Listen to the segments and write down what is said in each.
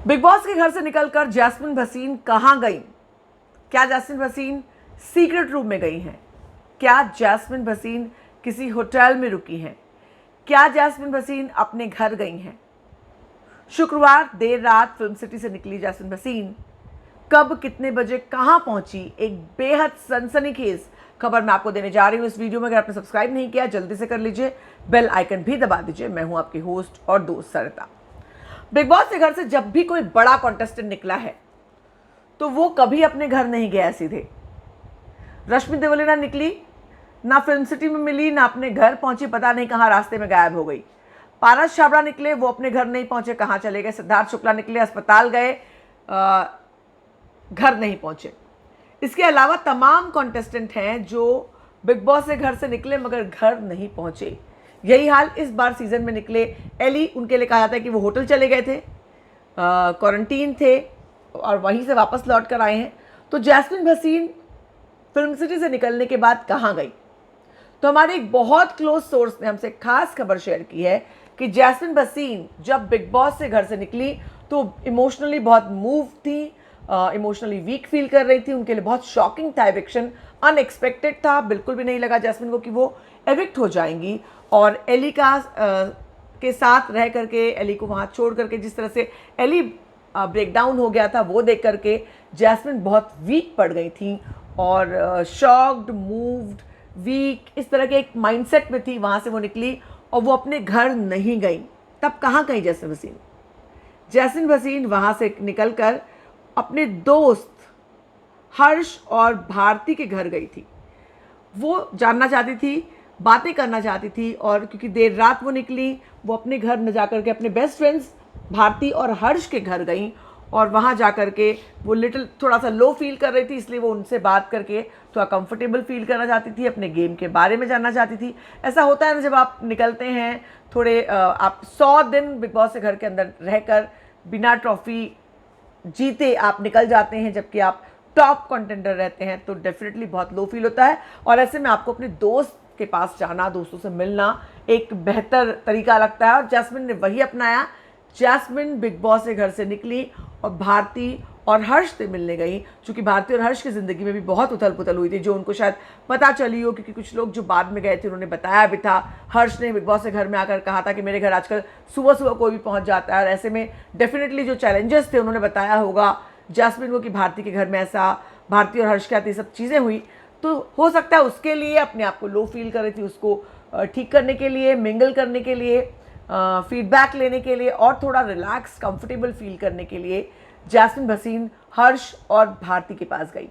Big boss के घर से निकलकर जैस्मिन भसीन कहाँ गई? क्या जैस्मिन भसीन सीक्रेट रूम में गई हैं? क्या जैस्मिन भसीन किसी होटल में रुकी हैं? क्या जैस्मिन भसीन अपने घर गई हैं? शुक्रवार देर रात फिल्म सिटी से निकली जैस्मिन भसीन कब कितने बजे कहां पहुंची, एक बेहद सनसनीखेज खबर मैं आपको देने जा रही हूं इस वीडियो में। अगर आपने सब्सक्राइब नहीं किया जल्दी से कर लीजिए, बेल आइकन भी दबा दीजिए। मैं हूं आपकी होस्ट और दोस्त सरिता। बिग बॉस के घर से जब भी कोई बड़ा कॉन्टेस्टेंट निकला है तो वो कभी अपने घर नहीं गया सीधे। रश्मि देवलिना निकली, ना फिल्म सिटी में मिली ना अपने घर पहुंची, पता नहीं कहां रास्ते में गायब हो गई। पारस छाबड़ा निकले, वो अपने घर नहीं पहुंचे, कहां चले गए। सिद्धार्थ शुक्ला निकले, अस्पताल गए, घर नहीं पहुंचे। इसके अलावा तमाम कॉन्टेस्टेंट हैं जो बिग बॉस से घर से निकले मगर घर नहीं पहुंचे। यही हाल इस बार सीजन में निकले एली, उनके लिए कहा जाता है कि वो होटल चले गए थे, क्वारंटीन थे और वहीं से वापस लौट कर आए हैं। तो जैस्मिन भसीन फिल्म सिटी से निकलने के बाद कहाँ गई? तो हमारे एक बहुत क्लोज सोर्स ने हमसे खास खबर शेयर की है कि जैस्मिन भसीन जब बिग बॉस से घर से निकली तो इमोशनली बहुत मूव थी, इमोशनली वीक फील कर रही थी। उनके लिए बहुत शॉकिंग था, एविक्शन अनएक्सपेक्टेड था। बिल्कुल भी नहीं लगा जैस्मिन को कि वो एविक्ट हो जाएंगी। और एली के साथ रह करके, एली को वहाँ छोड़ करके जिस तरह से एली ब्रेकडाउन हो गया था वो देख करके जैस्मिन बहुत वीक पड़ गई थी और शॉक्ड, मूव्ड, वीक, इस तरह के एक माइंडसेट में थी। वहाँ से वो निकली और वो अपने घर नहीं गई। तब कहाँ गई जैस्मिन भसीन? जैस्मिन भसीन वहाँ से निकलकर अपने दोस्त हर्ष और भारती के घर गई थी। वो जानना चाहती थी, बातें करना चाहती थी और क्योंकि देर रात वो निकली, वो अपने घर न जाकर के अपने बेस्ट फ्रेंड्स भारती और हर्ष के घर गई और वहाँ जा कर के वो थोड़ा सा लो फील कर रही थी, इसलिए वो उनसे बात करके थोड़ा कंफर्टेबल फील करना चाहती थी, अपने गेम के बारे में जानना चाहती थी। ऐसा होता है ना, जब आप निकलते हैं थोड़े आप 100 दिन बिग बॉस के घर के अंदर रहकर बिना ट्रॉफी जीते आप निकल जाते हैं, जबकि आप टॉप कंटेंडर रहते हैं, तो डेफिनेटली बहुत लो फील होता है। और ऐसे में आपको अपने दोस्त के पास जाना, दोस्तों से मिलना एक बेहतर तरीका लगता है और जैस्मिन ने वही अपनाया। जैस्मिन बिग बॉस से घर से निकली और भारती और हर्ष से मिलने गई, क्योंकि भारती और हर्ष की ज़िंदगी में भी बहुत उथल पुथल हुई थी, जो उनको शायद पता चली हो, क्योंकि कुछ लोग जो बाद में गए थे उन्होंने बताया भी था। हर्ष ने बिग बॉस के घर में आकर कहा था कि मेरे घर आजकल सुबह सुबह कोई भी पहुंच जाता है, और ऐसे में डेफिनेटली जो चैलेंजेस थे उन्होंने बताया होगा जैस्मिन को कि भारती के घर में ऐसा, भारती और हर्ष के आती सब चीज़ें हुई। तो हो सकता है उसके लिए अपने आप को लो फील कर रही थी, उसको ठीक करने के लिए, मिंगल करने के लिए, फीडबैक लेने के लिए और थोड़ा रिलैक्स कंफर्टेबल फील करने के लिए जैस्मिन भसीन हर्ष और भारती के पास गई।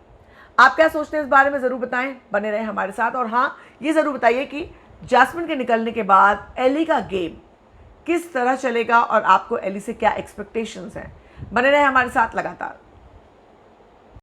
आप क्या सोचते हैं इस बारे में ज़रूर बताएं, बने रहें हमारे साथ। और हाँ, ये ज़रूर बताइए कि जैस्मिन के निकलने के बाद एली का गेम किस तरह चलेगा और आपको एली से क्या एक्सपेक्टेशंस हैं। बने रहें हमारे साथ लगातार।